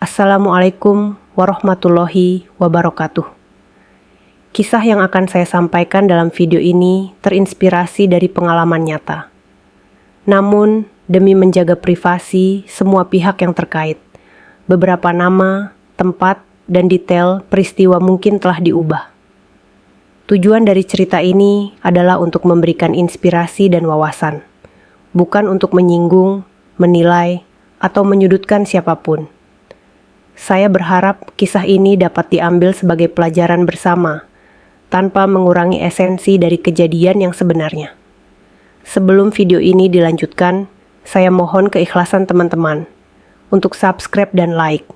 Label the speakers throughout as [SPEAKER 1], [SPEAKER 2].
[SPEAKER 1] Assalamualaikum warahmatullahi wabarakatuh. Kisah yang akan saya sampaikan dalam video ini terinspirasi dari pengalaman nyata. Namun, demi menjaga privasi semua pihak yang terkait, beberapa nama, tempat, dan detail peristiwa mungkin telah diubah. Tujuan dari cerita ini adalah untuk memberikan inspirasi dan wawasan, bukan untuk menyinggung, menilai, atau menyudutkan siapapun. Saya berharap kisah ini dapat diambil sebagai pelajaran bersama, tanpa mengurangi esensi dari kejadian yang sebenarnya. Sebelum video ini dilanjutkan, saya mohon keikhlasan teman-teman untuk subscribe dan like.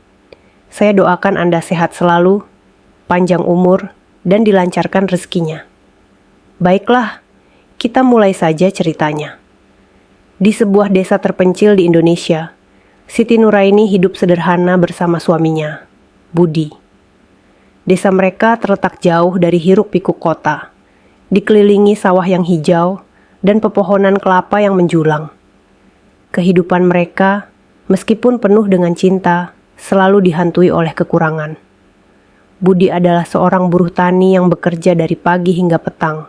[SPEAKER 1] Saya doakan Anda sehat selalu, panjang umur, dan dilancarkan rezekinya. Baiklah, kita mulai saja ceritanya. Di sebuah desa terpencil di Indonesia, Siti Nuraini hidup sederhana bersama suaminya, Budi. Desa mereka terletak jauh dari hiruk-pikuk kota, dikelilingi sawah yang hijau dan pepohonan kelapa yang menjulang. Kehidupan mereka, meskipun penuh dengan cinta, selalu dihantui oleh kekurangan. Budi adalah seorang buruh tani yang bekerja dari pagi hingga petang,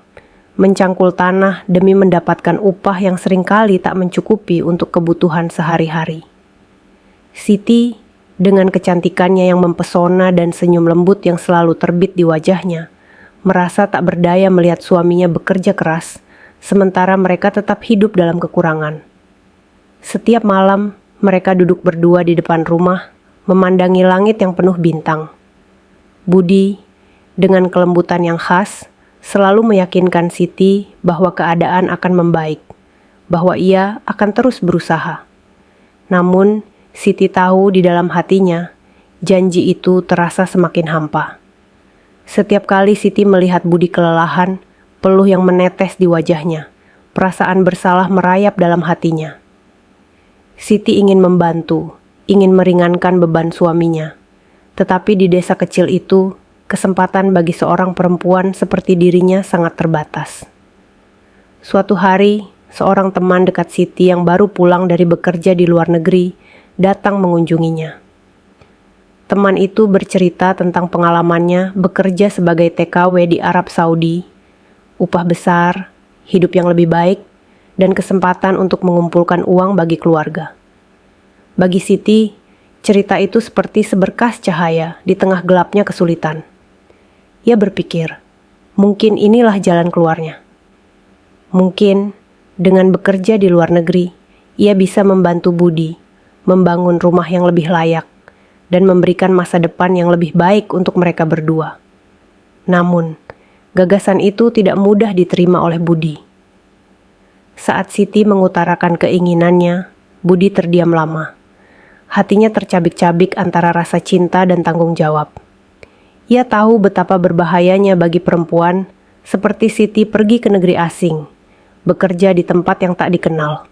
[SPEAKER 1] mencangkul tanah demi mendapatkan upah yang seringkali tak mencukupi untuk kebutuhan sehari-hari. Siti, dengan kecantikannya yang mempesona dan senyum lembut yang selalu terbit di wajahnya, merasa tak berdaya melihat suaminya bekerja keras, sementara mereka tetap hidup dalam kekurangan. Setiap malam, mereka duduk berdua di depan rumah, memandangi langit yang penuh bintang. Budi, dengan kelembutan yang khas, selalu meyakinkan Siti bahwa keadaan akan membaik, bahwa ia akan terus berusaha. Namun, Siti tahu di dalam hatinya, janji itu terasa semakin hampa. Setiap kali Siti melihat Budi kelelahan, peluh yang menetes di wajahnya, perasaan bersalah merayap dalam hatinya. Siti ingin membantu, ingin meringankan beban suaminya. Tetapi di desa kecil itu, kesempatan bagi seorang perempuan seperti dirinya sangat terbatas. Suatu hari, seorang teman dekat Siti yang baru pulang dari bekerja di luar negeri, datang mengunjunginya. Teman itu bercerita tentang pengalamannya bekerja sebagai TKW di Arab Saudi, upah besar, hidup yang lebih baik, dan kesempatan untuk mengumpulkan uang bagi keluarga. Bagi Siti, cerita itu seperti seberkas cahaya di tengah gelapnya kesulitan. Ia berpikir, mungkin inilah jalan keluarnya. Mungkin dengan bekerja di luar negeri, ia bisa membantu Budi membangun rumah yang lebih layak, dan memberikan masa depan yang lebih baik untuk mereka berdua. Namun, gagasan itu tidak mudah diterima oleh Budi. Saat Siti mengutarakan keinginannya, Budi terdiam lama. Hatinya tercabik-cabik antara rasa cinta dan tanggung jawab. Ia tahu betapa berbahayanya bagi perempuan seperti Siti pergi ke negeri asing, bekerja di tempat yang tak dikenal.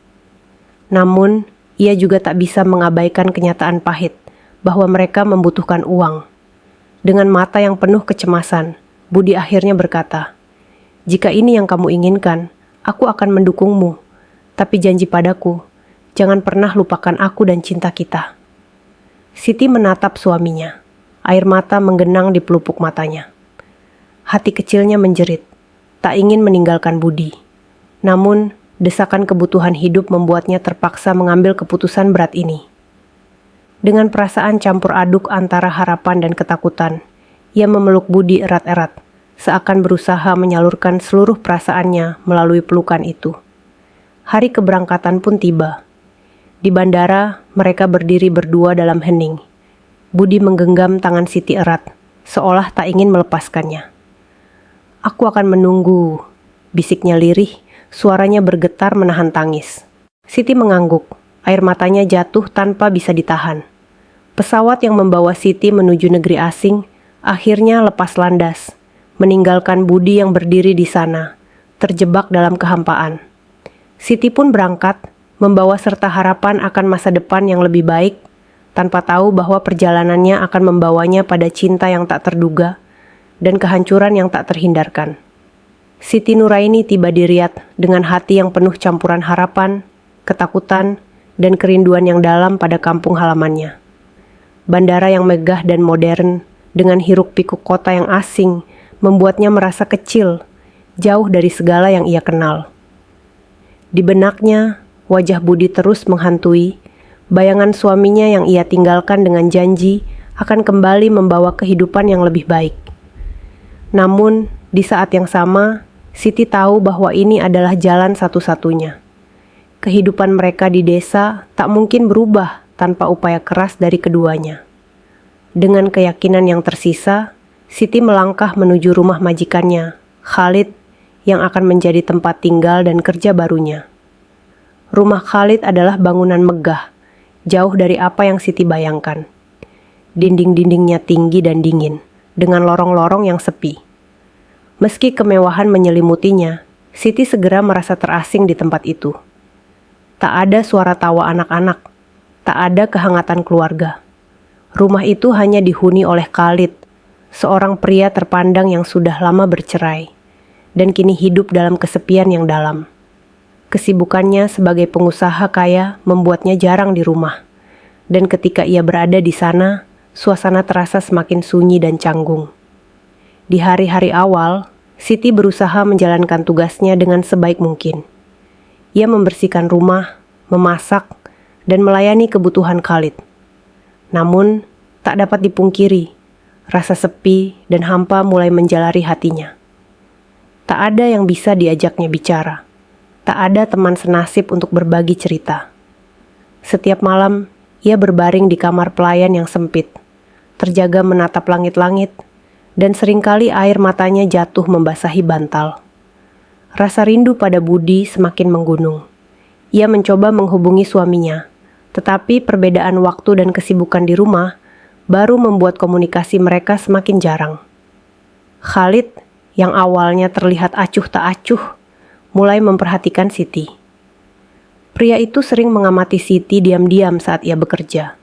[SPEAKER 1] Namun, ia juga tak bisa mengabaikan kenyataan pahit bahwa mereka membutuhkan uang. Dengan mata yang penuh kecemasan, Budi akhirnya berkata, "Jika ini yang kamu inginkan, aku akan mendukungmu. Tapi janji padaku, jangan pernah lupakan aku dan cinta kita." Siti menatap suaminya. Air mata menggenang di pelupuk matanya. Hati kecilnya menjerit, tak ingin meninggalkan Budi. Namun, desakan kebutuhan hidup membuatnya terpaksa mengambil keputusan berat ini. Dengan perasaan campur aduk antara harapan dan ketakutan, ia memeluk Budi erat-erat, seakan berusaha menyalurkan seluruh perasaannya melalui pelukan itu. Hari keberangkatan pun tiba. Di bandara, mereka berdiri berdua dalam hening. Budi menggenggam tangan Siti erat, seolah tak ingin melepaskannya. "Aku akan menunggu," bisiknya lirih. Suaranya bergetar menahan tangis. Siti mengangguk, air matanya jatuh tanpa bisa ditahan. Pesawat yang membawa Siti menuju negeri asing akhirnya lepas landas, meninggalkan Budi yang berdiri di sana, terjebak dalam kehampaan. Siti pun berangkat, membawa serta harapan akan masa depan yang lebih baik, tanpa tahu bahwa perjalanannya akan membawanya pada cinta yang tak terduga dan kehancuran yang tak terhindarkan. Siti Nuraini tiba di Riyadh dengan hati yang penuh campuran harapan, ketakutan, dan kerinduan yang dalam pada kampung halamannya. Bandara yang megah dan modern, dengan hiruk-pikuk kota yang asing, membuatnya merasa kecil, jauh dari segala yang ia kenal. Di benaknya, wajah Budi terus menghantui bayangan suaminya yang ia tinggalkan dengan janji akan kembali membawa kehidupan yang lebih baik. Namun, di saat yang sama, Siti tahu bahwa ini adalah jalan satu-satunya. Kehidupan mereka di desa tak mungkin berubah tanpa upaya keras dari keduanya. Dengan keyakinan yang tersisa, Siti melangkah menuju rumah majikannya, Khalid, yang akan menjadi tempat tinggal dan kerja barunya. Rumah Khalid adalah bangunan megah, jauh dari apa yang Siti bayangkan. Dinding-dindingnya tinggi dan dingin, dengan lorong-lorong yang sepi. Meski kemewahan menyelimutinya, Siti segera merasa terasing di tempat itu. Tak ada suara tawa anak-anak, tak ada kehangatan keluarga. Rumah itu hanya dihuni oleh Khalid, seorang pria terpandang yang sudah lama bercerai, dan kini hidup dalam kesepian yang dalam. Kesibukannya sebagai pengusaha kaya membuatnya jarang di rumah, dan ketika ia berada di sana, suasana terasa semakin sunyi dan canggung. Di hari-hari awal, Siti berusaha menjalankan tugasnya dengan sebaik mungkin. Ia membersihkan rumah, memasak, dan melayani kebutuhan Khalid. Namun, tak dapat dipungkiri, rasa sepi dan hampa mulai menjalari hatinya. Tak ada yang bisa diajaknya bicara. Tak ada teman senasib untuk berbagi cerita. Setiap malam, ia berbaring di kamar pelayan yang sempit, terjaga menatap langit-langit, dan seringkali air matanya jatuh membasahi bantal. Rasa rindu pada Budi semakin menggunung. Ia mencoba menghubungi suaminya, tetapi perbedaan waktu dan kesibukan di rumah baru membuat komunikasi mereka semakin jarang. Khalid, yang awalnya terlihat acuh tak acuh, mulai memperhatikan Siti. Pria itu sering mengamati Siti diam-diam saat ia bekerja.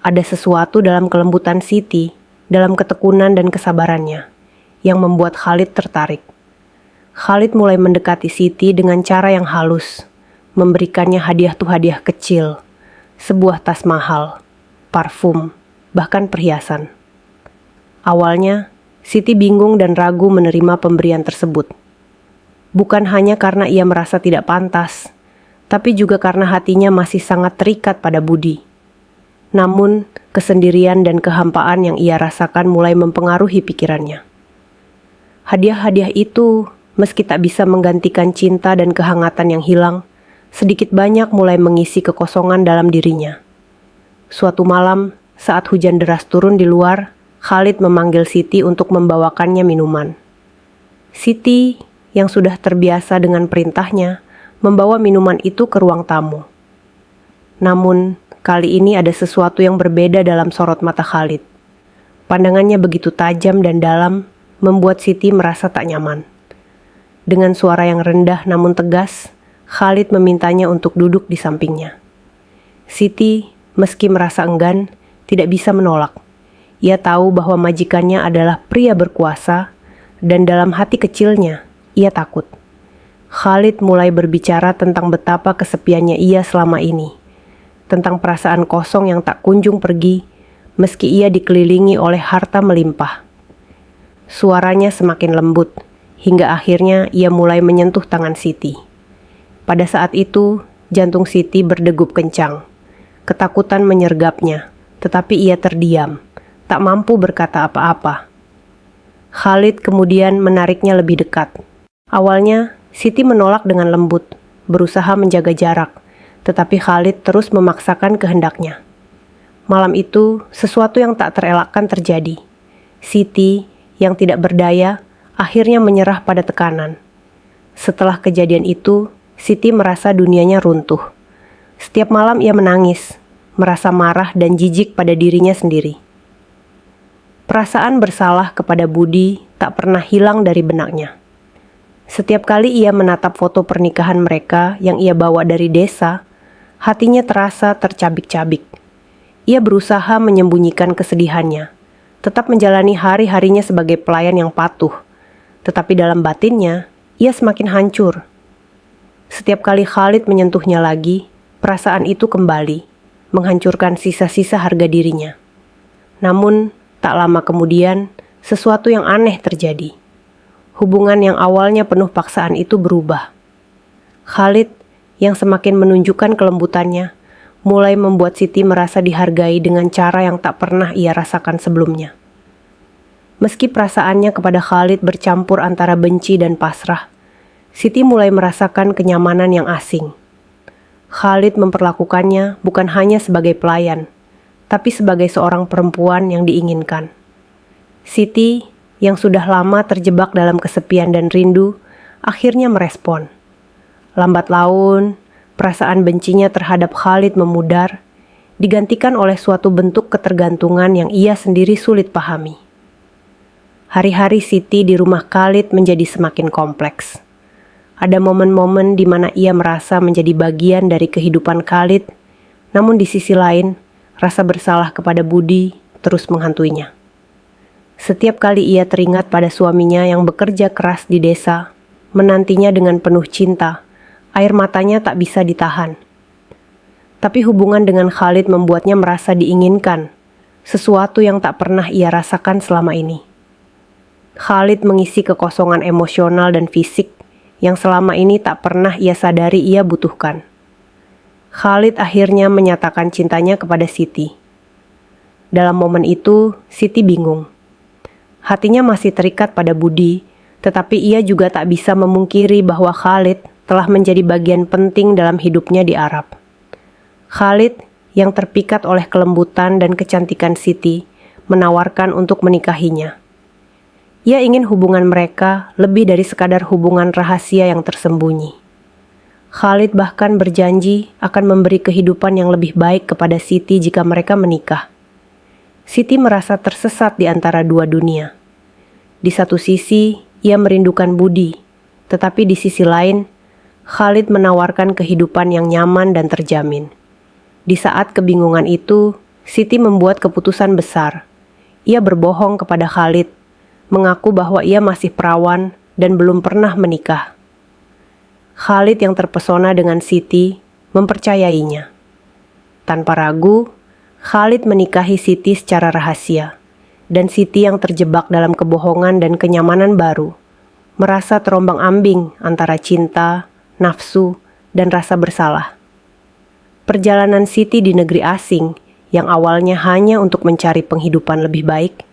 [SPEAKER 1] Ada sesuatu dalam kelembutan Siti, dalam ketekunan dan kesabarannya, yang membuat Khalid tertarik. Khalid mulai mendekati Siti dengan cara yang halus, memberikannya hadiah kecil, sebuah tas mahal, parfum, bahkan perhiasan. Awalnya, Siti bingung dan ragu menerima pemberian tersebut. Bukan hanya karena ia merasa tidak pantas, tapi juga karena hatinya masih sangat terikat pada Budi. Namun, kesendirian dan kehampaan yang ia rasakan mulai mempengaruhi pikirannya. Hadiah-hadiah itu, meski tak bisa menggantikan cinta dan kehangatan yang hilang, sedikit banyak mulai mengisi kekosongan dalam dirinya. Suatu malam, saat hujan deras turun di luar, Khalid memanggil Siti untuk membawakannya minuman. Siti, yang sudah terbiasa dengan perintahnya, membawa minuman itu ke ruang tamu. Namun, kali ini ada sesuatu yang berbeda dalam sorot mata Khalid. Pandangannya begitu tajam dan dalam, membuat Siti merasa tak nyaman. Dengan suara yang rendah namun tegas, Khalid memintanya untuk duduk di sampingnya. Siti, meski merasa enggan, tidak bisa menolak. Ia tahu bahwa majikannya adalah pria berkuasa, dan dalam hati kecilnya, ia takut. Khalid mulai berbicara tentang betapa kesepiannya ia selama ini, tentang perasaan kosong yang tak kunjung pergi, meski ia dikelilingi oleh harta melimpah. Suaranya semakin lembut, hingga akhirnya ia mulai menyentuh tangan Siti. Pada saat itu, jantung Siti berdegup kencang. Ketakutan menyergapnya, tetapi ia terdiam, tak mampu berkata apa-apa. Khalid kemudian menariknya lebih dekat. Awalnya, Siti menolak dengan lembut, berusaha menjaga jarak, tetapi Khalid terus memaksakan kehendaknya. Malam itu, sesuatu yang tak terelakkan terjadi. Siti, yang tidak berdaya, akhirnya menyerah pada tekanan. Setelah kejadian itu, Siti merasa dunianya runtuh. Setiap malam ia menangis, merasa marah dan jijik pada dirinya sendiri. Perasaan bersalah kepada Budi tak pernah hilang dari benaknya. Setiap kali ia menatap foto pernikahan mereka yang ia bawa dari desa, hatinya terasa tercabik-cabik. Ia berusaha menyembunyikan kesedihannya, tetap menjalani hari-harinya sebagai pelayan yang patuh. Tetapi dalam batinnya, ia semakin hancur. Setiap kali Khalid menyentuhnya lagi, perasaan itu kembali, menghancurkan sisa-sisa harga dirinya. Namun, tak lama kemudian, sesuatu yang aneh terjadi. Hubungan yang awalnya penuh paksaan itu berubah. Khalid, yang semakin menunjukkan kelembutannya, mulai membuat Siti merasa dihargai dengan cara yang tak pernah ia rasakan sebelumnya. Meski perasaannya kepada Khalid bercampur antara benci dan pasrah, Siti mulai merasakan kenyamanan yang asing. Khalid memperlakukannya bukan hanya sebagai pelayan, tapi sebagai seorang perempuan yang diinginkan. Siti, yang sudah lama terjebak dalam kesepian dan rindu, akhirnya merespon. Lambat laun, perasaan bencinya terhadap Khalid memudar, digantikan oleh suatu bentuk ketergantungan yang ia sendiri sulit pahami. Hari-hari Siti di rumah Khalid menjadi semakin kompleks. Ada momen-momen di mana ia merasa menjadi bagian dari kehidupan Khalid, namun di sisi lain, rasa bersalah kepada Budi terus menghantuinya. Setiap kali ia teringat pada suaminya yang bekerja keras di desa, menantinya dengan penuh cinta, air matanya tak bisa ditahan. Tapi hubungan dengan Khalid membuatnya merasa diinginkan, sesuatu yang tak pernah ia rasakan selama ini. Khalid mengisi kekosongan emosional dan fisik yang selama ini tak pernah ia sadari ia butuhkan. Khalid akhirnya menyatakan cintanya kepada Siti. Dalam momen itu, Siti bingung. Hatinya masih terikat pada Budi, tetapi ia juga tak bisa memungkiri bahwa Khalid telah menjadi bagian penting dalam hidupnya di Arab. Khalid, yang terpikat oleh kelembutan dan kecantikan Siti, menawarkan untuk menikahinya. Ia ingin hubungan mereka lebih dari sekadar hubungan rahasia yang tersembunyi. Khalid bahkan berjanji akan memberi kehidupan yang lebih baik kepada Siti jika mereka menikah. Siti merasa tersesat di antara dua dunia. Di satu sisi, ia merindukan Budi, tetapi di sisi lain, Khalid menawarkan kehidupan yang nyaman dan terjamin. Di saat kebingungan itu, Siti membuat keputusan besar. Ia berbohong kepada Khalid, mengaku bahwa ia masih perawan dan belum pernah menikah. Khalid yang terpesona dengan Siti mempercayainya. Tanpa ragu, Khalid menikahi Siti secara rahasia, dan Siti yang terjebak dalam kebohongan dan kenyamanan baru, merasa terombang-ambing antara cinta, nafsu, dan rasa bersalah. Perjalanan Siti di negeri asing, yang awalnya hanya untuk mencari penghidupan lebih baik,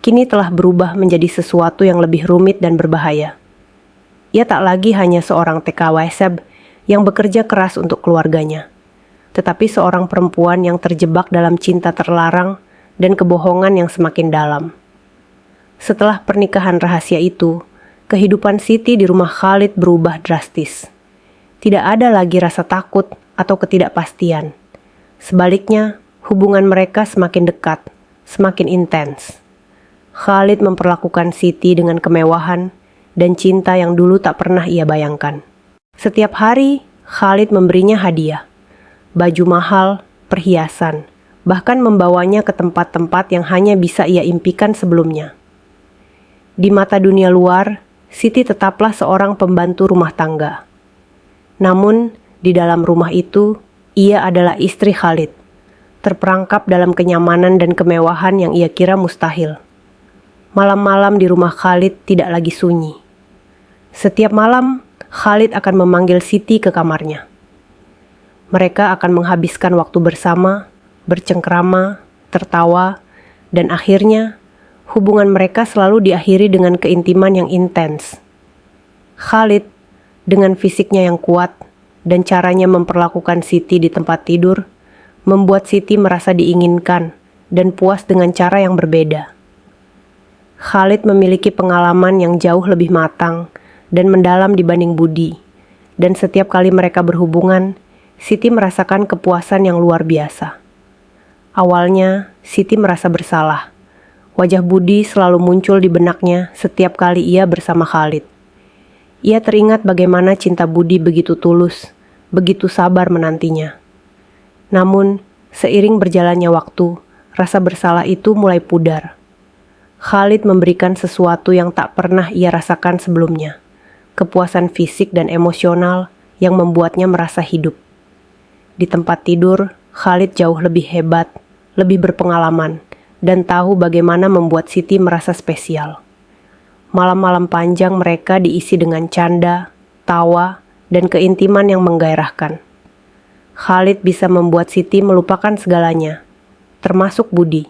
[SPEAKER 1] kini telah berubah menjadi sesuatu yang lebih rumit dan berbahaya. Ia tak lagi hanya seorang TKW yang bekerja keras untuk keluarganya, tetapi seorang perempuan yang terjebak dalam cinta terlarang dan kebohongan yang semakin dalam. Setelah pernikahan rahasia itu, kehidupan Siti di rumah Khalid berubah drastis. Tidak ada lagi rasa takut atau ketidakpastian. Sebaliknya, hubungan mereka semakin dekat, semakin intens. Khalid memperlakukan Siti dengan kemewahan dan cinta yang dulu tak pernah ia bayangkan. Setiap hari, Khalid memberinya hadiah, baju mahal, perhiasan, bahkan membawanya ke tempat-tempat yang hanya bisa ia impikan sebelumnya. Di mata dunia luar, Siti tetaplah seorang pembantu rumah tangga. Namun, di dalam rumah itu, ia adalah istri Khalid, terperangkap dalam kenyamanan dan kemewahan yang ia kira mustahil. Malam-malam di rumah Khalid tidak lagi sunyi. Setiap malam, Khalid akan memanggil Siti ke kamarnya. Mereka akan menghabiskan waktu bersama, bercengkrama, tertawa, dan akhirnya hubungan mereka selalu diakhiri dengan keintiman yang intens. Khalid, dengan fisiknya yang kuat dan caranya memperlakukan Siti di tempat tidur, membuat Siti merasa diinginkan dan puas dengan cara yang berbeda. Khalid memiliki pengalaman yang jauh lebih matang dan mendalam dibanding Budi, dan setiap kali mereka berhubungan, Siti merasakan kepuasan yang luar biasa. Awalnya, Siti merasa bersalah. Wajah Budi selalu muncul di benaknya setiap kali ia bersama Khalid. Ia teringat bagaimana cinta Budi begitu tulus, begitu sabar menantinya. Namun, seiring berjalannya waktu, rasa bersalah itu mulai pudar. Khalid memberikan sesuatu yang tak pernah ia rasakan sebelumnya, kepuasan fisik dan emosional yang membuatnya merasa hidup. Di tempat tidur, Khalid jauh lebih hebat, lebih berpengalaman, dan tahu bagaimana membuat Siti merasa spesial. Malam-malam panjang mereka diisi dengan canda, tawa, dan keintiman yang menggairahkan. Khalid bisa membuat Siti melupakan segalanya, termasuk Budi.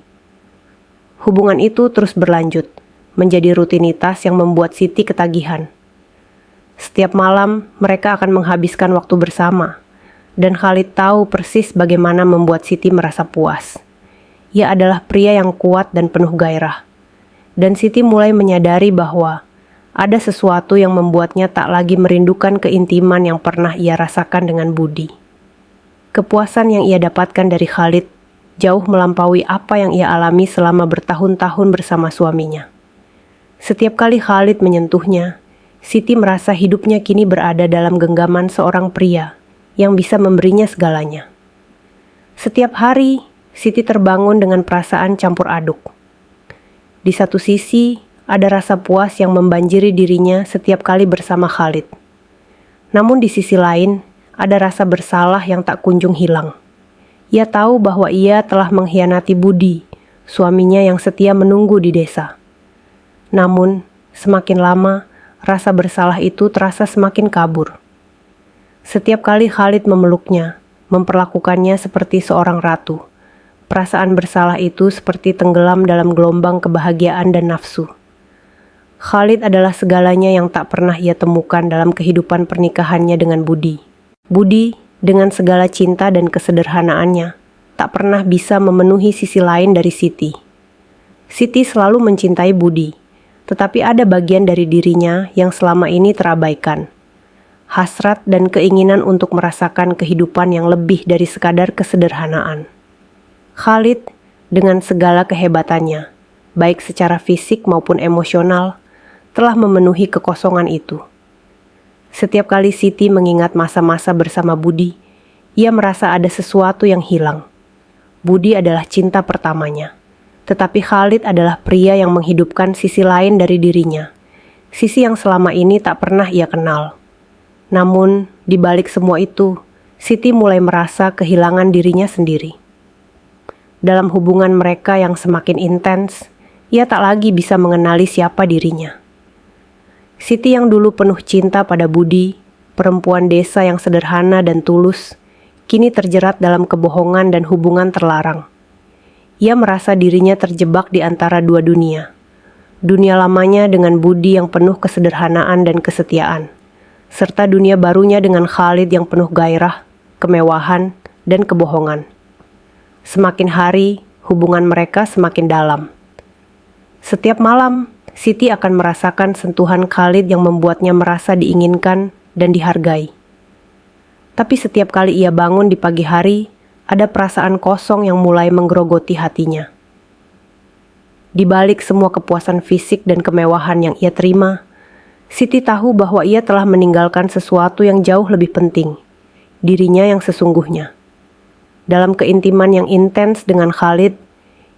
[SPEAKER 1] Hubungan itu terus berlanjut, menjadi rutinitas yang membuat Siti ketagihan. Setiap malam, mereka akan menghabiskan waktu bersama, dan Khalid tahu persis bagaimana membuat Siti merasa puas. Ia adalah pria yang kuat dan penuh gairah, dan Siti mulai menyadari bahwa ada sesuatu yang membuatnya tak lagi merindukan keintiman yang pernah ia rasakan dengan Budi. Kepuasan yang ia dapatkan dari Khalid jauh melampaui apa yang ia alami selama bertahun-tahun bersama suaminya. Setiap kali Khalid menyentuhnya, Siti merasa hidupnya kini berada dalam genggaman seorang pria yang bisa memberinya segalanya. Setiap hari, Siti terbangun dengan perasaan campur aduk. Di satu sisi, ada rasa puas yang membanjiri dirinya setiap kali bersama Khalid. Namun di sisi lain, ada rasa bersalah yang tak kunjung hilang. Ia tahu bahwa ia telah mengkhianati Budi, suaminya yang setia menunggu di desa. Namun, semakin lama, rasa bersalah itu terasa semakin kabur. Setiap kali Khalid memeluknya, memperlakukannya seperti seorang ratu, perasaan bersalah itu seperti tenggelam dalam gelombang kebahagiaan dan nafsu. Khalid adalah segalanya yang tak pernah ia temukan dalam kehidupan pernikahannya dengan Budi. Budi, dengan segala cinta dan kesederhanaannya, tak pernah bisa memenuhi sisi lain dari Siti. Siti selalu mencintai Budi, tetapi ada bagian dari dirinya yang selama ini terabaikan. Hasrat dan keinginan untuk merasakan kehidupan yang lebih dari sekadar kesederhanaan. Khalid, dengan segala kehebatannya, baik secara fisik maupun emosional, telah memenuhi kekosongan itu. Setiap kali Siti mengingat masa-masa bersama Budi, ia merasa ada sesuatu yang hilang. Budi adalah cinta pertamanya. Tetapi Khalid adalah pria yang menghidupkan sisi lain dari dirinya, sisi yang selama ini tak pernah ia kenal. Namun, di balik semua itu, Siti mulai merasa kehilangan dirinya sendiri. Dalam hubungan mereka yang semakin intens, ia tak lagi bisa mengenali siapa dirinya. Siti yang dulu penuh cinta pada Budi, perempuan desa yang sederhana dan tulus, kini terjerat dalam kebohongan dan hubungan terlarang. Ia merasa dirinya terjebak di antara dua dunia. Dunia lamanya dengan Budi yang penuh kesederhanaan dan kesetiaan, serta dunia barunya dengan Khalid yang penuh gairah, kemewahan, dan kebohongan. Semakin hari, hubungan mereka semakin dalam. Setiap malam, Siti akan merasakan sentuhan Khalid yang membuatnya merasa diinginkan dan dihargai. Tapi setiap kali ia bangun di pagi hari, ada perasaan kosong yang mulai menggerogoti hatinya. Di balik semua kepuasan fisik dan kemewahan yang ia terima, Siti tahu bahwa ia telah meninggalkan sesuatu yang jauh lebih penting, dirinya yang sesungguhnya. Dalam keintiman yang intens dengan Khalid,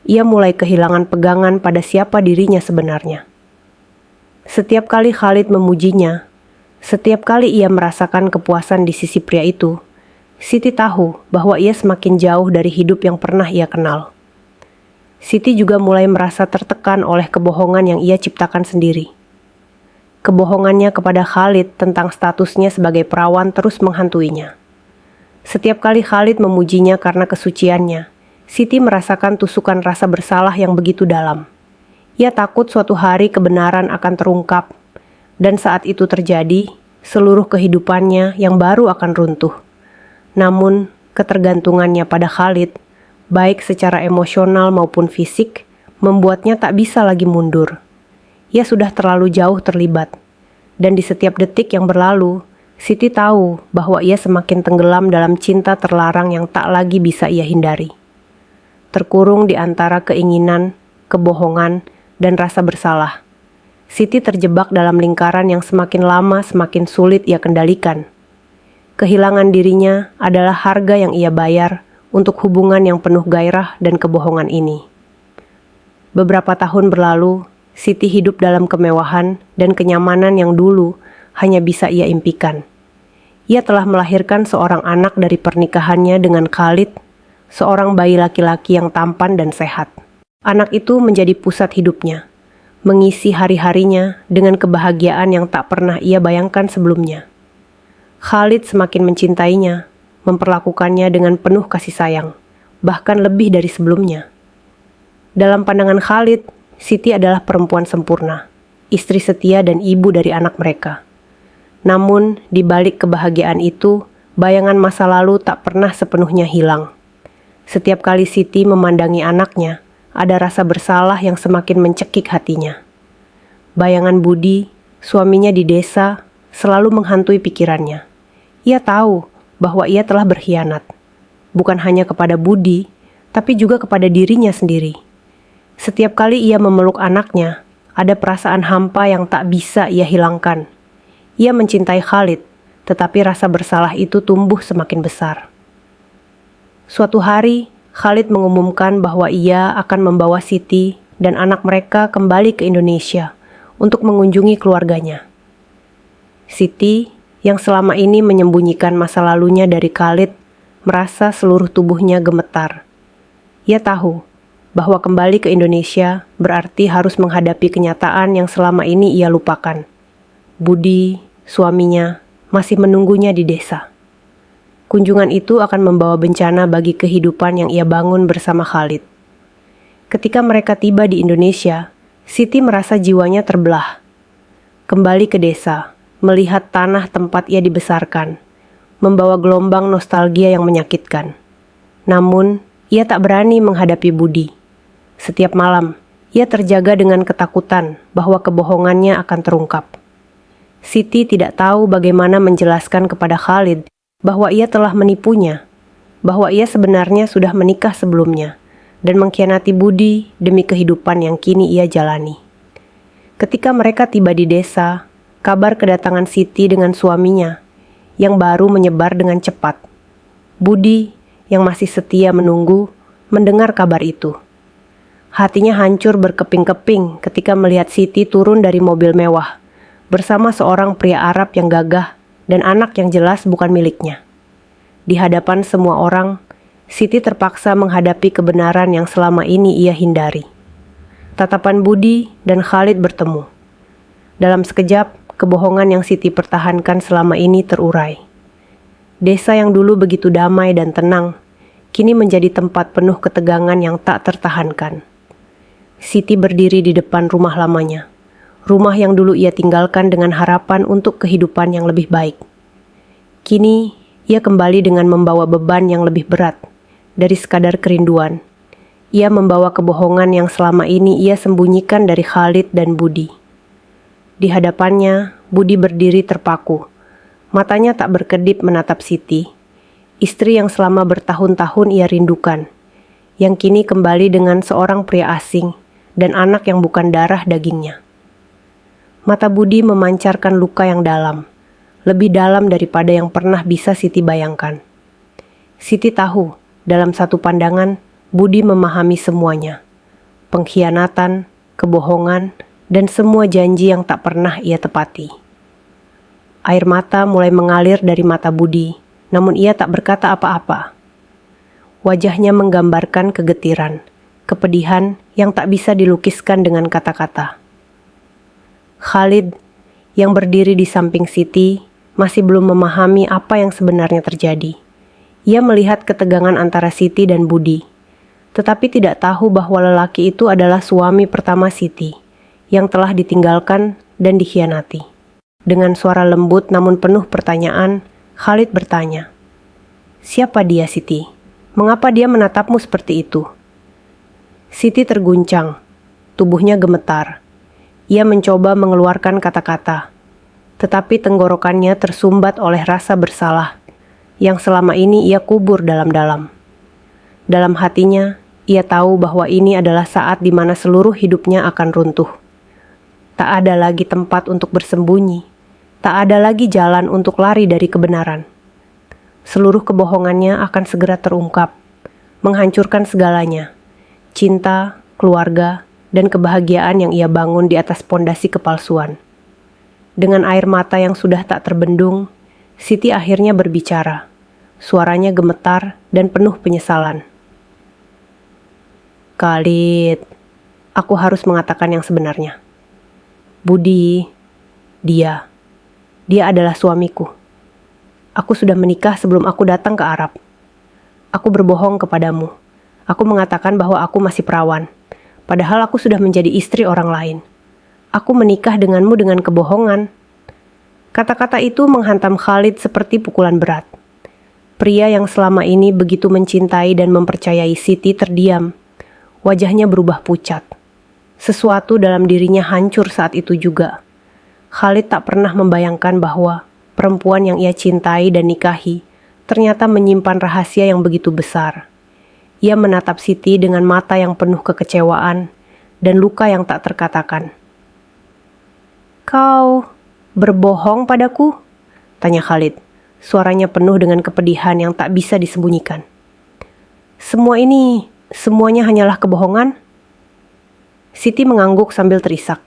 [SPEAKER 1] ia mulai kehilangan pegangan pada siapa dirinya sebenarnya. Setiap kali Khalid memujinya, setiap kali ia merasakan kepuasan di sisi pria itu, Siti tahu bahwa ia semakin jauh dari hidup yang pernah ia kenal. Siti juga mulai merasa tertekan oleh kebohongan yang ia ciptakan sendiri. Kebohongannya kepada Khalid tentang statusnya sebagai perawan terus menghantuinya. Setiap kali Khalid memujinya karena kesuciannya, Siti merasakan tusukan rasa bersalah yang begitu dalam. Ia takut suatu hari kebenaran akan terungkap, dan saat itu terjadi, seluruh kehidupannya yang baru akan runtuh. Namun, ketergantungannya pada Khalid, baik secara emosional maupun fisik, membuatnya tak bisa lagi mundur. Ia sudah terlalu jauh terlibat, dan di setiap detik yang berlalu, Siti tahu bahwa ia semakin tenggelam dalam cinta terlarang yang tak lagi bisa ia hindari. Terkurung di antara keinginan, kebohongan, dan rasa bersalah, Siti terjebak dalam lingkaran yang semakin lama semakin sulit ia kendalikan. Kehilangan dirinya adalah harga yang ia bayar untuk hubungan yang penuh gairah dan kebohongan ini. Beberapa tahun berlalu, Siti hidup dalam kemewahan dan kenyamanan yang dulu hanya bisa ia impikan. Ia telah melahirkan seorang anak dari pernikahannya dengan Khalid, seorang bayi laki-laki yang tampan dan sehat. Anak itu menjadi pusat hidupnya, mengisi hari-harinya dengan kebahagiaan yang tak pernah ia bayangkan sebelumnya. Khalid semakin mencintainya, memperlakukannya dengan penuh kasih sayang, bahkan lebih dari sebelumnya. Dalam pandangan Khalid, Siti adalah perempuan sempurna, istri setia dan ibu dari anak mereka. Namun, di balik kebahagiaan itu, bayangan masa lalu tak pernah sepenuhnya hilang. Setiap kali Siti memandangi anaknya, ada rasa bersalah yang semakin mencekik hatinya. Bayangan Budi, suaminya di desa, selalu menghantui pikirannya. Ia tahu bahwa ia telah berkhianat, bukan hanya kepada Budi, tapi juga kepada dirinya sendiri. Setiap kali ia memeluk anaknya, ada perasaan hampa yang tak bisa ia hilangkan. Ia mencintai Khalid, tetapi rasa bersalah itu tumbuh semakin besar. Suatu hari, Khalid mengumumkan bahwa ia akan membawa Siti dan anak mereka kembali ke Indonesia untuk mengunjungi keluarganya. Siti, yang selama ini menyembunyikan masa lalunya dari Khalid, merasa seluruh tubuhnya gemetar. Ia tahu bahwa kembali ke Indonesia berarti harus menghadapi kenyataan yang selama ini ia lupakan. Budi, suaminya, masih menunggunya di desa. Kunjungan itu akan membawa bencana bagi kehidupan yang ia bangun bersama Khalid. Ketika mereka tiba di Indonesia, Siti merasa jiwanya terbelah. Kembali ke desa, melihat tanah tempat ia dibesarkan, membawa gelombang nostalgia yang menyakitkan. Namun, ia tak berani menghadapi Budi. Setiap malam, ia terjaga dengan ketakutan bahwa kebohongannya akan terungkap. Siti tidak tahu bagaimana menjelaskan kepada Khalid bahwa ia telah menipunya, bahwa ia sebenarnya sudah menikah sebelumnya, dan mengkhianati Budi demi kehidupan yang kini ia jalani. Ketika mereka tiba di desa, kabar kedatangan Siti dengan suaminya, yang baru menyebar dengan cepat. Budi, yang masih setia menunggu, mendengar kabar itu. Hatinya hancur berkeping-keping ketika melihat Siti turun dari mobil mewah, bersama seorang pria Arab yang gagah, dan anak yang jelas bukan miliknya. Di hadapan semua orang, Siti terpaksa menghadapi kebenaran yang selama ini ia hindari. Tatapan Budi dan Khalid bertemu. Dalam sekejap, kebohongan yang Siti pertahankan selama ini terurai. Desa yang dulu begitu damai dan tenang, kini menjadi tempat penuh ketegangan yang tak tertahankan. Siti berdiri di depan rumah lamanya. Rumah yang dulu ia tinggalkan dengan harapan untuk kehidupan yang lebih baik. Kini, ia kembali dengan membawa beban yang lebih berat dari sekadar kerinduan. Ia membawa kebohongan yang selama ini ia sembunyikan dari Khalid dan Budi. Di hadapannya, Budi berdiri terpaku. Matanya tak berkedip menatap Siti, istri yang selama bertahun-tahun ia rindukan, yang kini kembali dengan seorang pria asing dan anak yang bukan darah dagingnya. Mata Budi memancarkan luka yang dalam, lebih dalam daripada yang pernah bisa Siti bayangkan. Siti tahu, dalam satu pandangan, Budi memahami semuanya. Pengkhianatan, kebohongan, dan semua janji yang tak pernah ia tepati. Air mata mulai mengalir dari mata Budi, namun ia tak berkata apa-apa. Wajahnya menggambarkan kegetiran, kepedihan yang tak bisa dilukiskan dengan kata-kata. Khalid, yang berdiri di samping Siti, masih belum memahami apa yang sebenarnya terjadi. Ia melihat ketegangan antara Siti dan Budi, tetapi tidak tahu bahwa lelaki itu adalah suami pertama Siti, yang telah ditinggalkan dan dikhianati. Dengan suara lembut namun penuh pertanyaan, Khalid bertanya, "Siapa dia, Siti? Mengapa dia menatapmu seperti itu?" Siti terguncang, tubuhnya gemetar. Ia mencoba mengeluarkan kata-kata, tetapi tenggorokannya tersumbat oleh rasa bersalah yang selama ini ia kubur dalam-dalam. Dalam hatinya, ia tahu bahwa ini adalah saat di mana seluruh hidupnya akan runtuh. Tak ada lagi tempat untuk bersembunyi, tak ada lagi jalan untuk lari dari kebenaran. Seluruh kebohongannya akan segera terungkap, menghancurkan segalanya, cinta, keluarga, dan kebahagiaan yang ia bangun di atas pondasi kepalsuan. Dengan air mata yang sudah tak terbendung, Siti akhirnya berbicara. Suaranya gemetar dan penuh penyesalan. "Khalid, Aku harus mengatakan yang sebenarnya. Budi, dia adalah suamiku. Aku sudah menikah sebelum aku datang ke Arab. Aku berbohong kepadamu. Aku mengatakan bahwa aku masih perawan, padahal aku sudah menjadi istri orang lain. Aku menikah denganmu dengan kebohongan. Kata-kata itu menghantam Khalid seperti pukulan berat. Pria yang selama ini begitu mencintai dan mempercayai Siti terdiam. Wajahnya berubah pucat. Sesuatu dalam dirinya hancur saat itu juga. Khalid tak pernah membayangkan bahwa perempuan yang ia cintai dan nikahi ternyata menyimpan rahasia yang begitu besar. Ia menatap Siti dengan mata yang penuh kekecewaan dan luka yang tak terkatakan. "Kau berbohong padaku?" tanya Khalid. Suaranya penuh dengan kepedihan yang tak bisa disembunyikan. Semuanya hanyalah kebohongan?" Siti mengangguk sambil terisak.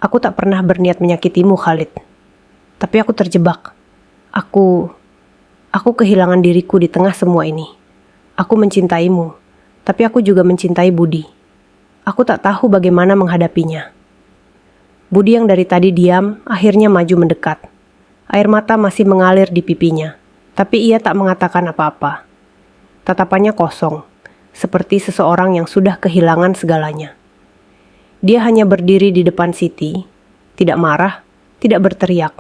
[SPEAKER 1] "Aku tak pernah berniat menyakitimu, Khalid. Tapi aku terjebak. Aku kehilangan diriku di tengah semua ini. Aku mencintaimu, tapi aku juga mencintai Budi. Aku tak tahu bagaimana menghadapinya." Budi yang dari tadi diam, akhirnya maju mendekat. Air mata masih mengalir di pipinya, tapi ia tak mengatakan apa-apa. Tatapannya kosong, seperti seseorang yang sudah kehilangan segalanya. Dia hanya berdiri di depan Siti, tidak marah, tidak berteriak.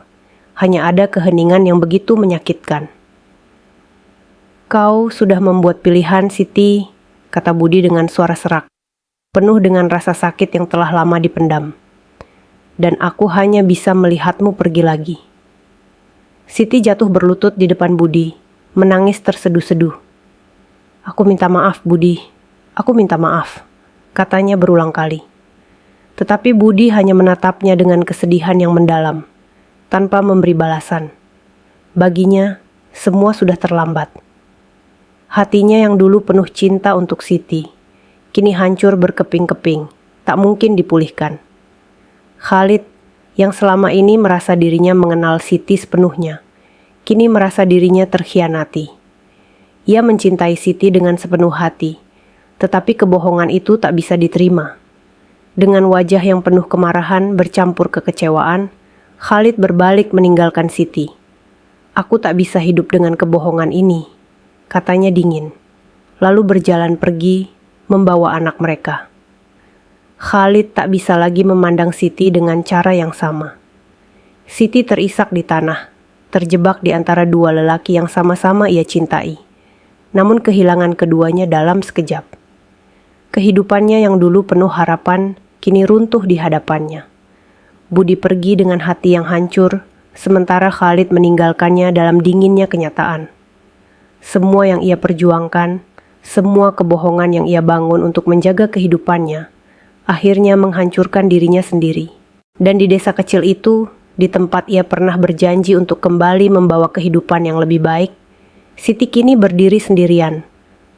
[SPEAKER 1] Hanya ada keheningan yang begitu menyakitkan. "Kau sudah membuat pilihan, Siti," kata Budi dengan suara serak, penuh dengan rasa sakit yang telah lama dipendam. "Dan aku hanya bisa melihatmu pergi lagi." Siti jatuh berlutut di depan Budi, menangis terseduh-seduh. "Aku minta maaf, Budi. Aku minta maaf," katanya berulang kali. Tetapi Budi hanya menatapnya dengan kesedihan yang mendalam, tanpa memberi balasan. Baginya, semua sudah terlambat. Hatinya yang dulu penuh cinta untuk Siti, kini hancur berkeping-keping, tak mungkin dipulihkan. Khalid, yang selama ini merasa dirinya mengenal Siti sepenuhnya, kini merasa dirinya terkhianati. Ia mencintai Siti dengan sepenuh hati, tetapi kebohongan itu tak bisa diterima. Dengan wajah yang penuh kemarahan bercampur kekecewaan, Khalid berbalik meninggalkan Siti. "Aku tak bisa hidup dengan kebohongan ini," katanya dingin. Lalu berjalan pergi, membawa anak mereka. Khalid tak bisa lagi memandang Siti dengan cara yang sama. Siti terisak di tanah, terjebak di antara dua lelaki yang sama-sama ia cintai. Namun kehilangan keduanya dalam sekejap. Kehidupannya yang dulu penuh harapan, kini runtuh di hadapannya. Budi pergi dengan hati yang hancur, sementara Khalid meninggalkannya dalam dinginnya kenyataan. Semua yang ia perjuangkan, semua kebohongan yang ia bangun untuk menjaga kehidupannya, akhirnya menghancurkan dirinya sendiri. Dan di desa kecil itu, di tempat ia pernah berjanji untuk kembali membawa kehidupan yang lebih baik, Siti kini berdiri sendirian,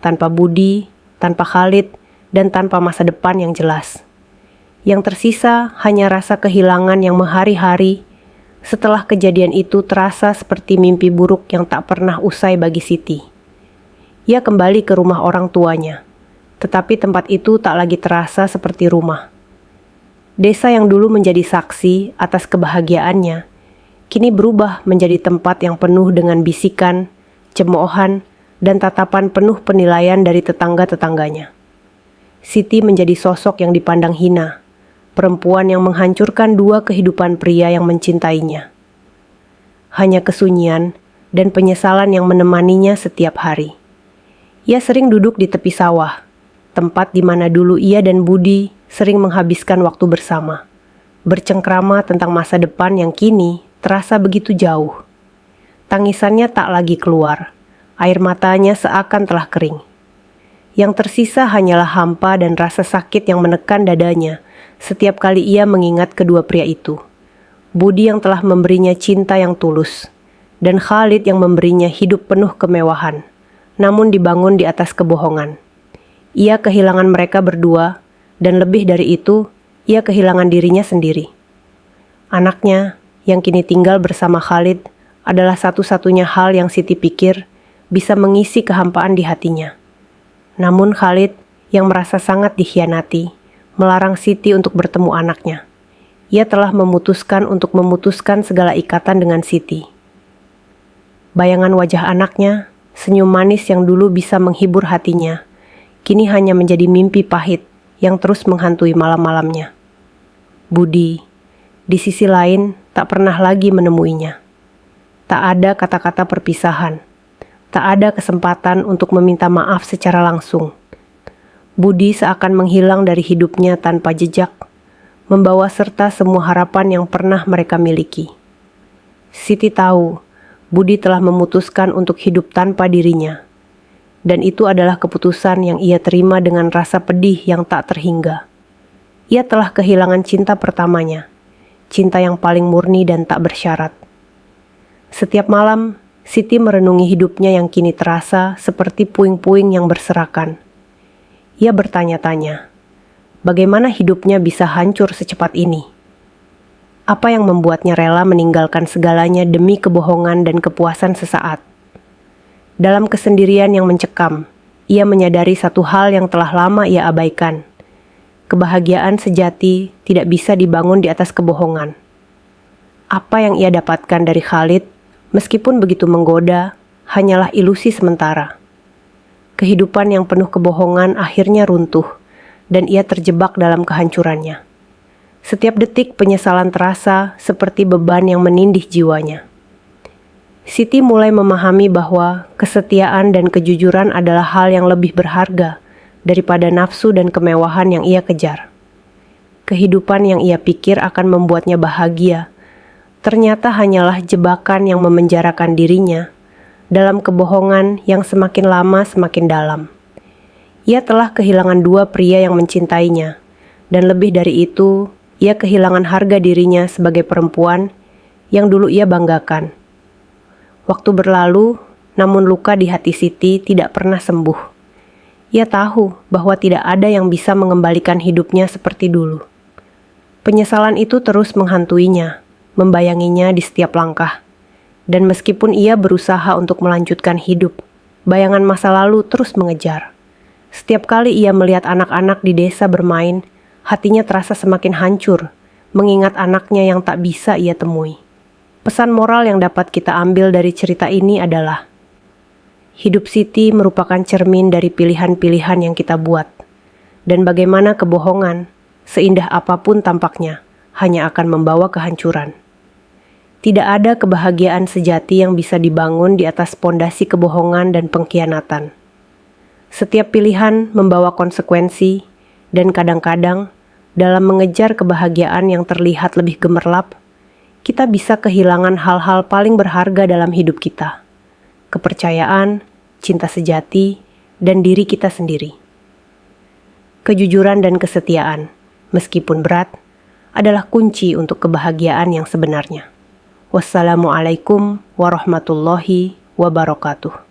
[SPEAKER 1] tanpa Budi, tanpa Khalid, dan tanpa masa depan yang jelas. Yang tersisa hanya rasa kehilangan yang menghari-hari. Setelah kejadian itu terasa seperti mimpi buruk yang tak pernah usai bagi Siti. Ia kembali ke rumah orang tuanya, tetapi tempat itu tak lagi terasa seperti rumah. Desa yang dulu menjadi saksi atas kebahagiaannya, kini berubah menjadi tempat yang penuh dengan bisikan, cemoohan, dan tatapan penuh penilaian dari tetangga-tetangganya. Siti menjadi sosok yang dipandang hina, perempuan yang menghancurkan dua kehidupan pria yang mencintainya. Hanya kesunyian dan penyesalan yang menemaninya setiap hari. Ia sering duduk di tepi sawah, tempat di mana dulu ia dan Budi sering menghabiskan waktu bersama, bercengkrama tentang masa depan yang kini terasa begitu jauh. Tangisannya tak lagi keluar, air matanya seakan telah kering. Yang tersisa hanyalah hampa dan rasa sakit yang menekan dadanya setiap kali ia mengingat kedua pria itu. Budi yang telah memberinya cinta yang tulus, dan Khalid yang memberinya hidup penuh kemewahan, namun dibangun di atas kebohongan. Ia kehilangan mereka berdua, dan lebih dari itu, ia kehilangan dirinya sendiri. Anaknya, yang kini tinggal bersama Khalid, adalah satu-satunya hal yang Siti pikir bisa mengisi kehampaan di hatinya. Namun Khalid, yang merasa sangat dikhianati, melarang Siti untuk bertemu anaknya. Ia telah memutuskan untuk memutuskan segala ikatan dengan Siti. Bayangan wajah anaknya, senyum manis yang dulu bisa menghibur hatinya, kini hanya menjadi mimpi pahit yang terus menghantui malam-malamnya. Budi, di sisi lain, tak pernah lagi menemuinya. Tak ada kata-kata perpisahan. Tak ada kesempatan untuk meminta maaf secara langsung. Budi seakan menghilang dari hidupnya tanpa jejak, membawa serta semua harapan yang pernah mereka miliki. Siti tahu, Budi telah memutuskan untuk hidup tanpa dirinya. Dan itu adalah keputusan yang ia terima dengan rasa pedih yang tak terhingga. Ia telah kehilangan cinta pertamanya, cinta yang paling murni dan tak bersyarat. Setiap malam, Siti merenungi hidupnya yang kini terasa seperti puing-puing yang berserakan. Ia bertanya-tanya, bagaimana hidupnya bisa hancur secepat ini? Apa yang membuatnya rela meninggalkan segalanya demi kebohongan dan kepuasan sesaat? Dalam kesendirian yang mencekam, ia menyadari satu hal yang telah lama ia abaikan. Kebahagiaan sejati tidak bisa dibangun di atas kebohongan. Apa yang ia dapatkan dari Khalid, meskipun begitu menggoda, hanyalah ilusi sementara. Kehidupan yang penuh kebohongan akhirnya runtuh, dan ia terjebak dalam kehancurannya. Setiap detik penyesalan terasa seperti beban yang menindih jiwanya. Siti mulai memahami bahwa kesetiaan dan kejujuran adalah hal yang lebih berharga daripada nafsu dan kemewahan yang ia kejar. Kehidupan yang ia pikir akan membuatnya bahagia, ternyata hanyalah jebakan yang memenjarakan dirinya dalam kebohongan yang semakin lama semakin dalam. Ia telah kehilangan dua pria yang mencintainya, dan lebih dari itu, ia kehilangan harga dirinya sebagai perempuan yang dulu ia banggakan. Waktu berlalu, namun luka di hati Siti tidak pernah sembuh. Ia tahu bahwa tidak ada yang bisa mengembalikan hidupnya seperti dulu. Penyesalan itu terus menghantuinya, membayanginya di setiap langkah. Dan meskipun ia berusaha untuk melanjutkan hidup, bayangan masa lalu terus mengejar. Setiap kali ia melihat anak-anak di desa bermain, hatinya terasa semakin hancur, mengingat anaknya yang tak bisa ia temui. Pesan moral yang dapat kita ambil dari cerita ini adalah, hidup Siti merupakan cermin dari pilihan-pilihan yang kita buat. Dan bagaimana kebohongan, seindah apapun tampaknya, hanya akan membawa kehancuran. Tidak ada kebahagiaan sejati yang bisa dibangun di atas pondasi kebohongan dan pengkhianatan. Setiap pilihan membawa konsekuensi, dan kadang-kadang dalam mengejar kebahagiaan yang terlihat lebih gemerlap, kita bisa kehilangan hal-hal paling berharga dalam hidup kita. Kepercayaan, cinta sejati, dan diri kita sendiri. Kejujuran dan kesetiaan, meskipun berat, adalah kunci untuk kebahagiaan yang sebenarnya. Wassalamualaikum warahmatullahi wabarakatuh.